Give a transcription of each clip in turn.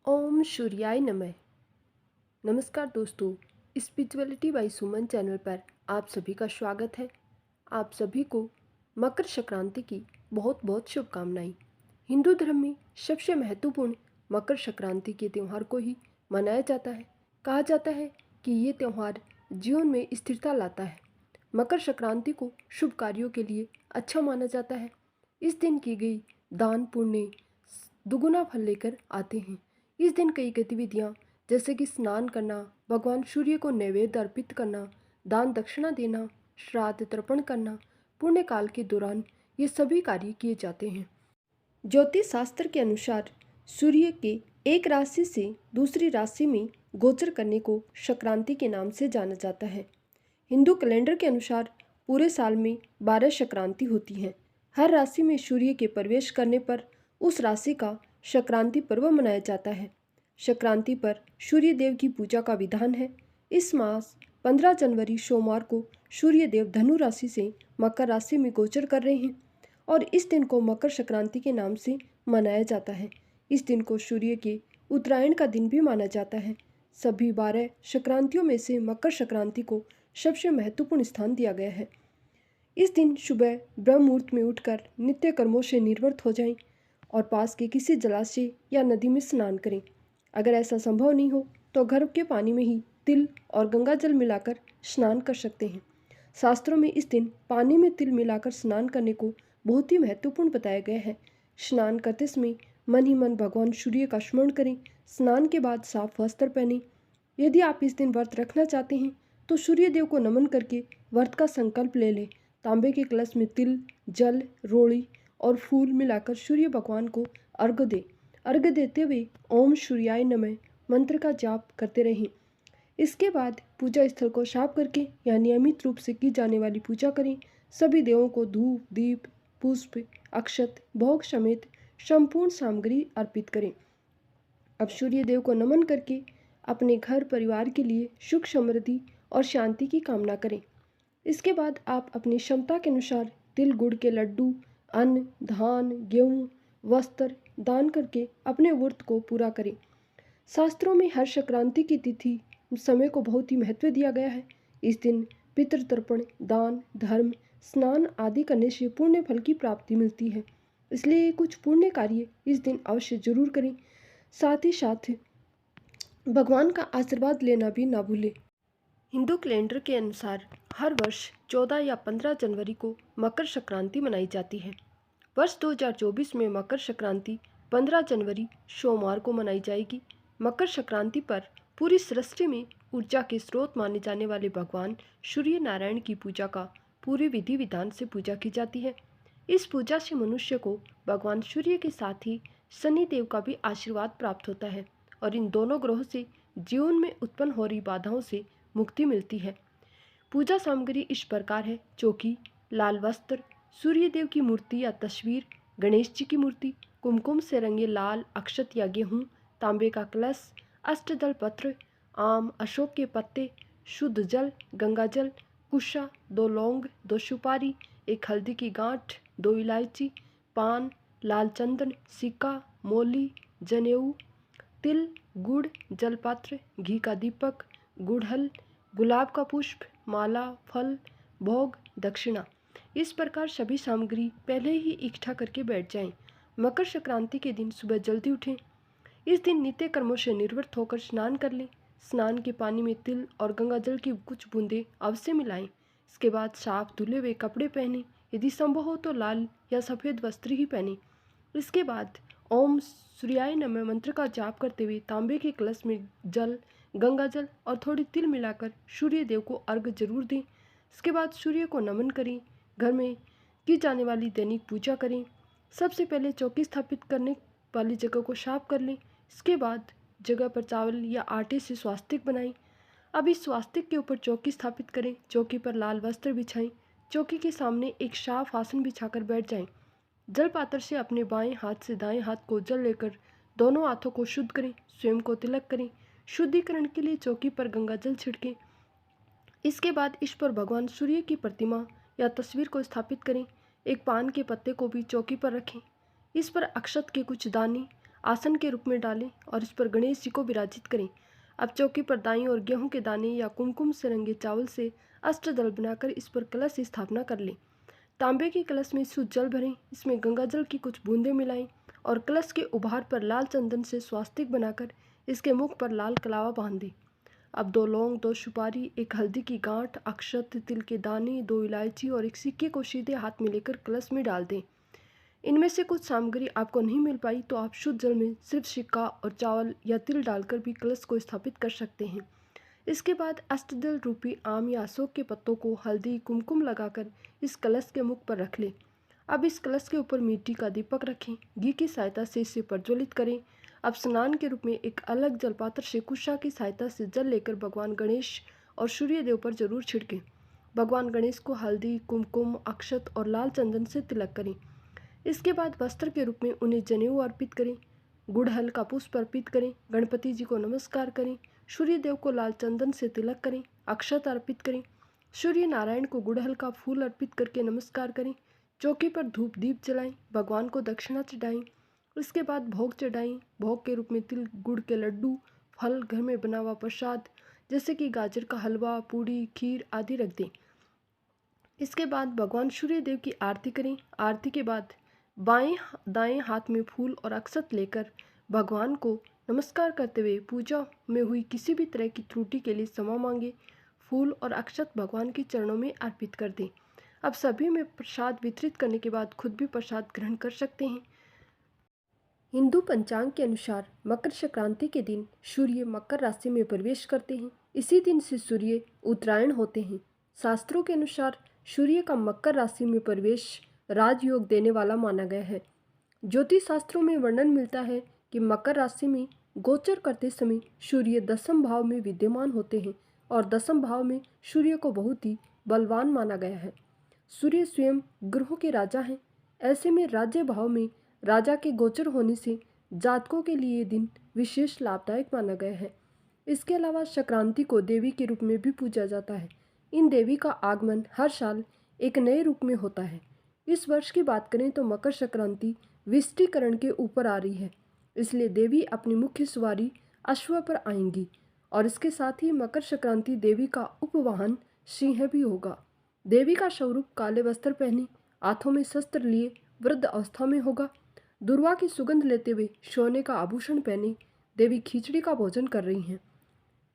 ओम सूर्याय नमः। नमस्कार दोस्तों, स्पिरिचुअलिटी बाय सुमन चैनल पर आप सभी का स्वागत है। आप सभी को मकर संक्रांति की बहुत बहुत शुभकामनाएं। हिंदू धर्म में सबसे महत्वपूर्ण मकर संक्रांति के त्यौहार को ही मनाया जाता है। कहा जाता है कि ये त्यौहार जीवन में स्थिरता लाता है। मकर संक्रांति को शुभ कार्यों के लिए अच्छा माना जाता है। इस दिन की गई दान पुण्य दुगुना फल लेकर आते हैं। इस दिन कई गतिविधियाँ जैसे कि स्नान करना, भगवान सूर्य को नैवेद्य अर्पित करना, दान दक्षिणा देना, श्राद्ध तर्पण करना, पुण्य काल के दौरान ये सभी कार्य किए जाते हैं। ज्योतिष शास्त्र के अनुसार सूर्य के एक राशि से दूसरी राशि में गोचर करने को संक्रांति के नाम से जाना जाता है। हिंदू कैलेंडर के अनुसार पूरे साल में 12 संक्रांति होती हैं। हर राशि में सूर्य के प्रवेश करने पर उस राशि का संक्रांति पर्व मनाया जाता है। संक्रांति पर सूर्य देव की पूजा का विधान है। इस मास 15 जनवरी सोमवार को सूर्य देव धनु राशि से मकर राशि में गोचर कर रहे हैं और इस दिन को मकर संक्रांति के नाम से मनाया जाता है। इस दिन को सूर्य के उत्तरायण का दिन भी माना जाता है। सभी 12 संक्रांतियों में से मकर संक्रांति को सबसे महत्वपूर्ण स्थान दिया गया है। इस दिन सुबह ब्रह्म मुहूर्त में उठकर नित्य कर्मों से निर्वृत्त हो जाएं और पास के किसी जलाशय या नदी में स्नान करें। अगर ऐसा संभव नहीं हो तो घर के पानी में ही तिल और गंगा जल मिलाकर स्नान कर सकते हैं। शास्त्रों में इस दिन पानी में तिल मिलाकर स्नान करने को बहुत ही महत्वपूर्ण बताया गया है। स्नान करते समय मन ही मन भगवान सूर्य का स्मरण करें। स्नान के बाद साफ वस्त्र पहनें। यदि आप इस दिन व्रत रखना चाहते हैं तो सूर्य देव को नमन करके व्रत का संकल्प ले लें। तांबे के कलश में तिल, जल, रोड़ी और फूल मिलाकर सूर्य भगवान को अर्घ्य दें। अर्घ्य देते हुए ओम सूर्याय नमः मंत्र का जाप करते रहें। इसके बाद पूजा स्थल को साफ करके या नियमित रूप से की जाने वाली पूजा करें। सभी देवों को धूप, दीप, पुष्प, अक्षत, भोग समेत संपूर्ण सामग्री अर्पित करें। अब सूर्य देव को नमन करके अपने घर परिवार के लिए सुख समृद्धि और शांति की कामना करें। इसके बाद आप अपनी क्षमता के अनुसार तिल गुड़ के लड्डू, अन्न, धान, गेहूँ, वस्त्र दान करके अपने व्रत को पूरा करें। शास्त्रों में हर संक्रांति की तिथि समय को बहुत ही महत्व दिया गया है। इस दिन पितृतर्पण, दान, धर्म, स्नान आदि करने से पुण्य फल की प्राप्ति मिलती है। इसलिए कुछ पुण्य कार्य इस दिन अवश्य जरूर करें। साथ ही साथ भगवान का आशीर्वाद लेना भी ना भूलें। हिंदू कैलेंडर के अनुसार हर वर्ष 14 या 15 जनवरी को मकर संक्रांति मनाई जाती है। वर्ष 2024 में मकर संक्रांति 15 जनवरी सोमवार को मनाई जाएगी। मकर संक्रांति पर पूरी सृष्टि में ऊर्जा के स्रोत माने जाने वाले भगवान सूर्य नारायण की पूजा का पूरे विधि विधान से पूजा की जाती है। इस पूजा से मनुष्य को भगवान सूर्य के साथ ही शनि देव का भी आशीर्वाद प्राप्त होता है और इन दोनों ग्रहों से जीवन में उत्पन्न हो रही बाधाओं से मुक्ति मिलती है। पूजा सामग्री इस प्रकार है: चौकी, लाल वस्त्र, सूर्य देव की मूर्ति या तस्वीर, गणेश जी की मूर्ति, कुमकुम से रंगे लाल अक्षत या गेहूँ, तांबे का कलश, अष्टदल पत्र, आम, अशोक के पत्ते, शुद्ध जल, गंगा जल, कुशा, 2 लौंग, 2 सुपारी, 1 हल्दी की गांठ, 2 इलायची, पान, लाल चंदन, सिक्का, मौली, जनेऊ, तिल, गुड़, जलपात्र, घी का दीपक, गुड़हल, गुलाब का पुष्प, माला, फल, भोग, दक्षिणा। इस प्रकार सभी सामग्री पहले ही इकट्ठा करके बैठ जाएं। मकर संक्रांति के दिन सुबह जल्दी उठें। इस दिन नित्य कर्मों से निवृत्त होकर स्नान कर लें। स्नान के पानी में तिल और गंगा जल की कुछ बूंदें अवश्य मिलाएं। इसके बाद साफ धुले हुए कपड़े पहनें। यदि संभव हो तो लाल या सफ़ेद वस्त्र ही पहनें। इसके बाद ओम सूर्याय नमः मंत्र का जाप करते हुए तांबे के कलश में जल, गंगा जल और थोड़ी तिल मिलाकर सूर्य देव को अर्घ्य जरूर दें। इसके बाद सूर्य को नमन करें। घर में की जाने वाली दैनिक पूजा करें। सबसे पहले चौकी स्थापित करने वाली जगह को साफ कर लें। इसके बाद जगह पर चावल या आटे से स्वास्तिक बनाएं। अब इस स्वास्तिक के ऊपर चौकी स्थापित करें। चौकी पर लाल वस्त्र बिछाएं। चौकी के सामने एक साफ आसन बिछाकर बैठ जाएं। जल पात्र से अपने बाएं हाथ से दाएं हाथ को जल लेकर दोनों हाथों को शुद्ध करें। स्वयं को तिलक करें। शुद्धिकरण के लिए चौकी पर गंगा जल छिड़कें। इसके बाद इस पर भगवान सूर्य की प्रतिमा या तस्वीर को स्थापित करें। एक पान के पत्ते को भी चौकी पर रखें। इस पर अक्षत के कुछ दाने आसन के रूप में डालें और इस पर गणेश जी को विराजित करें। अब चौकी पर दाई और गेहूं के दाने या कुमकुम से रंगे चावल से अष्टदल बनाकर इस पर कलश की स्थापना कर लें। तांबे के कलश में शुद्ध जल भरें, इसमें गंगा जल की कुछ बूंदें मिलाएं और कलश के उभार पर लाल चंदन से स्वास्तिक बनाकर इसके मुख पर लाल कलावा बांध दें। अब 2 लौंग, 2 सुपारी, 1 हल्दी की गांठ, अक्षत, तिल के दाने, 2 इलायची और 1 सिक्के को सीधे हाथ में लेकर कलश में डाल दें। इनमें से कुछ सामग्री आपको नहीं मिल पाई तो आप शुद्ध जल में सिर्फ सिक्का और चावल या तिल डालकर भी कलश को स्थापित कर सकते हैं। इसके बाद अष्टदल रूपी आम या अशोक के पत्तों को हल्दी कुमकुम लगाकर इस कलश के मुख पर रख लें। अब इस कलश के ऊपर मिट्टी का दीपक रखें, घी की सहायता से इसे प्रज्वलित करें। अब स्नान के रूप में एक अलग जलपात्र से कुशा की सहायता से जल लेकर भगवान गणेश और सूर्य देव पर जरूर छिड़कें। भगवान गणेश को हल्दी, कुमकुम, अक्षत और लाल चंदन से तिलक करें। इसके बाद वस्त्र के रूप में उन्हें जनेऊ अर्पित करें, गुड़हल का पुष्प अर्पित करें, गणपति जी को नमस्कार करें, सूर्य देव को लाल चंदन से तिलक करें, अक्षत अर्पित करें, सूर्य नारायण को गुड़हल का फूल अर्पित करके नमस्कार करें, चौकी पर धूप दीप जलाएं, भगवान को दक्षिणा चढ़ाएं। इसके बाद भोग चढ़ाएं। भोग के रूप में तिल गुड़ के लड्डू, फल, घर में बना हुआ प्रसाद जैसे कि गाजर का हलवा, पूड़ी, खीर आदि रख दें। इसके बाद भगवान सूर्य देव की आरती करें। आरती के बाद बाएं दाएं हाथ में फूल और अक्षत लेकर भगवान को नमस्कार करते हुए पूजा में हुई किसी भी तरह की त्रुटि के लिए क्षमा मांगे। फूल और अक्षत भगवान के चरणों में अर्पित कर दें। अब सभी में प्रसाद वितरित करने के बाद खुद भी प्रसाद ग्रहण कर सकते हैं। हिंदू पंचांग के अनुसार मकर संक्रांति के दिन सूर्य मकर राशि में प्रवेश करते हैं। इसी दिन से सूर्य उत्तरायण होते हैं। शास्त्रों के अनुसार सूर्य का मकर राशि में प्रवेश राजयोग देने वाला माना गया है। ज्योतिष शास्त्रों में वर्णन मिलता है कि मकर राशि में गोचर करते समय सूर्य 10वें भाव में विद्यमान होते हैं और 10वें भाव में सूर्य को बहुत ही बलवान माना गया है। सूर्य स्वयं ग्रहों के राजा हैं। ऐसे में राज्य भाव में राजा के गोचर होने से जातकों के लिए ये दिन विशेष लाभदायक माना गया है। इसके अलावा संक्रांति को देवी के रूप में भी पूजा जाता है। इन देवी का आगमन हर साल एक नए रूप में होता है। इस वर्ष की बात करें तो मकर संक्रांति विष्टिकरण के ऊपर आ रही है, इसलिए देवी अपनी मुख्य सवारी अश्व पर आएंगी और इसके साथ ही मकर संक्रांति देवी का उपवाहन सिंह भी होगा। देवी का स्वरूप काले वस्त्र पहने, हाथों में शस्त्र लिए वृद्ध अवस्था में होगा। दुर्वा की सुगंध लेते हुए सोने का आभूषण पहने देवी खिचड़ी का भोजन कर रही हैं।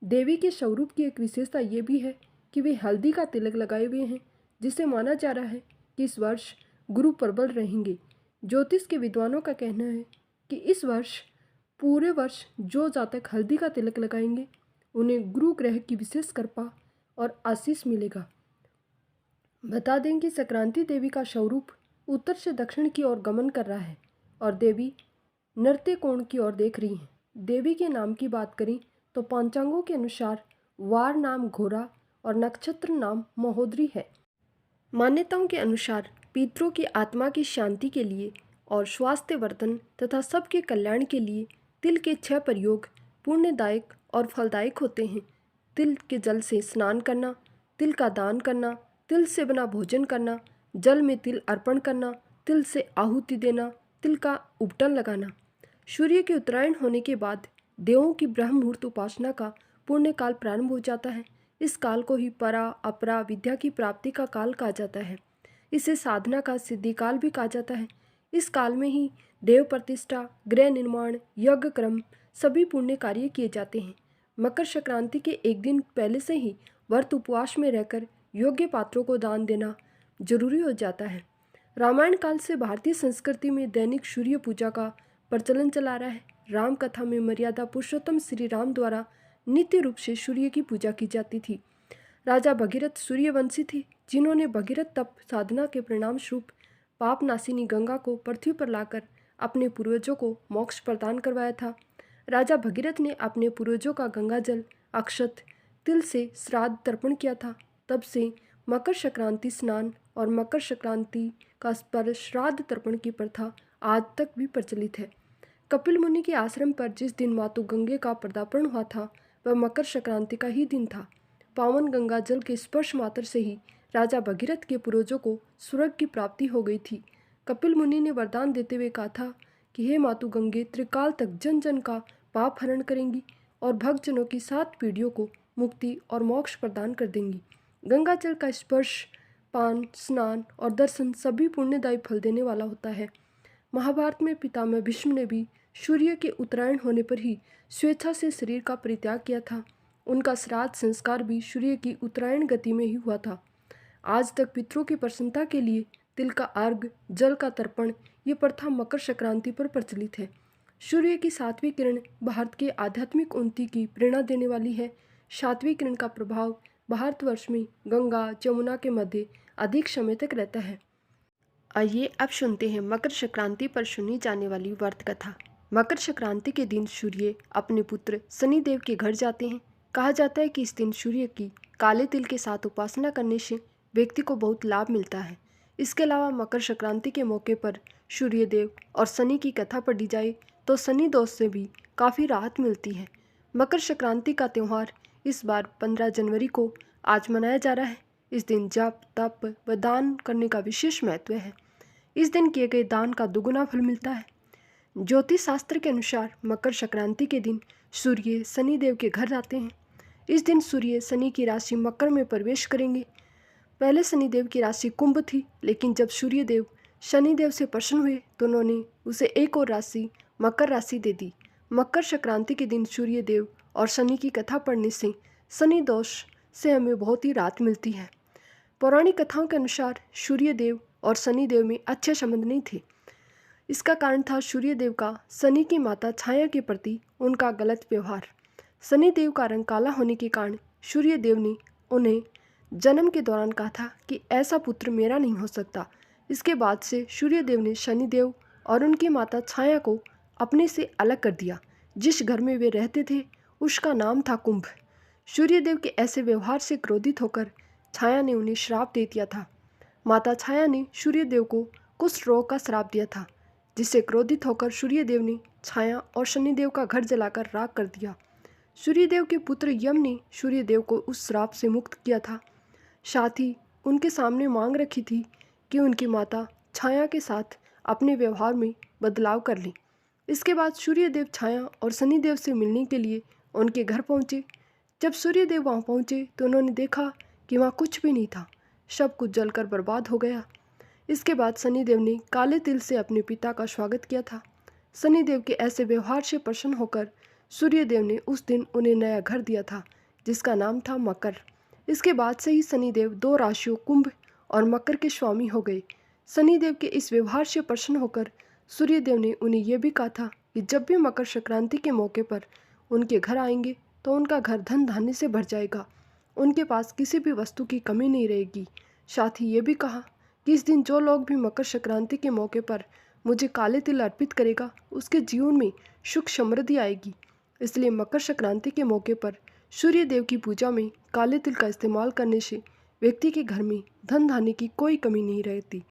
देवी के स्वरूप की एक विशेषता ये भी है कि वे हल्दी का तिलक लगाए हुए हैं, जिसे माना जा रहा है कि इस वर्ष गुरु प्रबल रहेंगे। ज्योतिष के विद्वानों का कहना है कि इस वर्ष पूरे वर्ष जो जातक हल्दी का तिलक लगाएंगे उन्हें गुरु ग्रह की विशेष कृपा और आशीष मिलेगा। बता दें कि संक्रांति देवी का स्वरूप उत्तर से दक्षिण की ओर गमन कर रहा है और देवी नृत्य कोण की ओर देख रही हैं। देवी के नाम की बात करें तो पंचांगों के अनुसार वार नाम घोरा और नक्षत्र नाम महोदरी है। मान्यताओं के अनुसार पितरों की आत्मा की शांति के लिए और स्वास्थ्य वर्धन तथा सबके कल्याण के लिए तिल के 6 प्रयोग पुण्यदायक और फलदायक होते हैं। तिल के जल से स्नान करना, तिल का दान करना, तिल से बना भोजन करना, जल में तिल अर्पण करना, तिल से आहुति देना, तिल का उपटन लगाना। सूर्य के उत्तरायण होने के बाद देवों की ब्रह्म मुहूर्त उपासना का पुण्य काल प्रारंभ हो जाता है। इस काल को ही परा अपरा विद्या की प्राप्ति का काल कहा जाता है। इसे साधना का सिद्धि काल भी कहा जाता है। इस काल में ही देव प्रतिष्ठा, गृह निर्माण, यज्ञ क्रम सभी पुण्य कार्य किए जाते हैं। मकर संक्रांति के एक दिन पहले से ही व्रत उपवास में रहकर योग्य पात्रों को दान देना जरूरी हो जाता है। रामायण काल से भारतीय संस्कृति में दैनिक सूर्य पूजा का प्रचलन चला रहा है। राम कथा में मर्यादा पुरुषोत्तम श्री राम द्वारा नित्य रूप से सूर्य की पूजा की जाती थी। राजा भगीरथ सूर्यवंशी थे, जिन्होंने भगीरथ तप साधना के परिणाम स्वरूप पाप नासिनी गंगा को पृथ्वी पर लाकर अपने पूर्वजों को मोक्ष प्रदान करवाया था। राजा भगीरथ ने अपने पूर्वजों का गंगा जल, अक्षत, तिल से श्राद्ध तर्पण किया था। तब से मकर संक्रांति स्नान और मकर संक्रांति का पर श्राद्ध तर्पण की प्रथा आज तक भी प्रचलित है। कपिल मुनि के आश्रम पर जिस दिन मातु गंगे का पदार्पण हुआ था वह मकर संक्रांति का ही दिन था। पावन गंगा जल के स्पर्श मात्र से ही राजा भगीरथ के पूर्वजों को स्वर्ग की प्राप्ति हो गई थी। कपिल मुनि ने वरदान देते हुए कहा था कि हे मातु गंगे त्रिकाल तक जन जन का पाप हरण करेंगी और भक्तजनों की 7 पीढ़ियों को मुक्ति और मोक्ष प्रदान कर देंगी। गंगा जल का स्पर्श, पान, स्नान और दर्शन सभी पुण्यदायी फल देने वाला होता है। महाभारत में पितामह भीष्म ने भी सूर्य के उत्तरायण होने पर ही स्वेच्छा से शरीर का परित्याग किया था। उनका श्राद्ध संस्कार भी सूर्य की उत्तरायण गति में ही हुआ था। आज तक पितरों की प्रसन्नता के लिए तिल का अर्घ, जल का तर्पण, ये प्रथा मकर संक्रांति पर प्रचलित है। सूर्य की 7वीं किरण भारत के आध्यात्मिक उन्नति की प्रेरणा देने वाली है। 7वीं किरण का प्रभाव भारतवर्ष में गंगा जमुना के मध्य अधिक समय तक रहता है। आइए अब सुनते हैं मकर संक्रांति पर सुनी जाने वाली व्रत कथा। मकर संक्रांति के दिन सूर्य अपने पुत्र शनिदेव के घर जाते हैं। कहा जाता है कि इस दिन सूर्य की काले तिल के साथ उपासना करने से व्यक्ति को बहुत लाभ मिलता है। इसके अलावा मकर संक्रांति के मौके पर सूर्यदेव और शनि की कथा पढ़ी जाए तो शनि दोष से भी काफ़ी राहत मिलती है। मकर संक्रांति का त्यौहार इस बार 15 जनवरी को आज मनाया जा रहा है। इस दिन जप, तप व दान करने का विशेष महत्व है। इस दिन किए गए दान का दुगुना फल मिलता है। ज्योतिष शास्त्र के अनुसार मकर संक्रांति के दिन सूर्य शनिदेव के घर आते हैं। इस दिन सूर्य शनि की राशि मकर में प्रवेश करेंगे। पहले शनिदेव की राशि कुंभ थी, लेकिन जब सूर्यदेव शनिदेव से प्रसन्न हुए तो उन्होंने उसे एक और राशि मकर राशि दे दी। मकर संक्रांति के दिन सूर्यदेव और शनि की कथा पढ़ने से शनि दोष से हमें बहुत ही राहत मिलती है। पौराणिक कथाओं के अनुसार सूर्यदेव और शनिदेव में अच्छे संबंध नहीं थे। इसका कारण था सूर्यदेव का शनि की माता छाया के प्रति उनका गलत व्यवहार। शनिदेव का रंग काला होने के कारण सूर्यदेव ने उन्हें जन्म के दौरान कहा था कि ऐसा पुत्र मेरा नहीं हो सकता। इसके बाद से सूर्यदेव ने शनिदेव और उनकी माता छाया को अपने से अलग कर दिया। जिस घर में वे रहते थे उसका नाम था कुंभ। सूर्यदेव के ऐसे व्यवहार से क्रोधित होकर छाया ने उन्हें श्राप दे दिया था। माता छाया ने सूर्यदेव को कुष्ठ रोग का श्राप दिया था, जिससे क्रोधित होकर सूर्यदेव ने छाया और शनिदेव का घर जलाकर राख कर दिया। सूर्यदेव के पुत्र यम ने सूर्यदेव को उस श्राप से मुक्त किया था। साथ ही उनके सामने मांग रखी थी कि उनकी माता छाया के साथ अपने व्यवहार में बदलाव कर लें। इसके बाद सूर्यदेव छाया और शनिदेव से मिलने के लिए उनके घर पहुँचे। जब सूर्यदेव वहाँ पहुँचे तो उन्होंने देखा कि वहाँ कुछ भी नहीं था, सब कुछ जलकर बर्बाद हो गया। इसके बाद शनिदेव ने काले तिल से अपने पिता का स्वागत किया था। शनिदेव के ऐसे व्यवहार से प्रसन्न होकर सूर्यदेव ने उस दिन उन्हें नया घर दिया था, जिसका नाम था मकर। इसके बाद से ही शनिदेव 2 राशियों कुंभ और मकर के स्वामी हो गए। शनिदेव के इस व्यवहार से प्रसन्न होकर सूर्यदेव ने उन्हें यह भी कहा था कि जब भी मकर संक्रांति के मौके पर उनके घर आएंगे तो उनका घर धन धान्य से भर जाएगा, उनके पास किसी भी वस्तु की कमी नहीं रहेगी। साथ ही ये भी कहा कि इस दिन जो लोग भी मकर संक्रांति के मौके पर मुझे काले तिल अर्पित करेगा, उसके जीवन में सुख समृद्धि आएगी। इसलिए मकर संक्रांति के मौके पर सूर्य देव की पूजा में काले तिल का इस्तेमाल करने से व्यक्ति के घर में धन धान्य की कोई कमी नहीं रहती।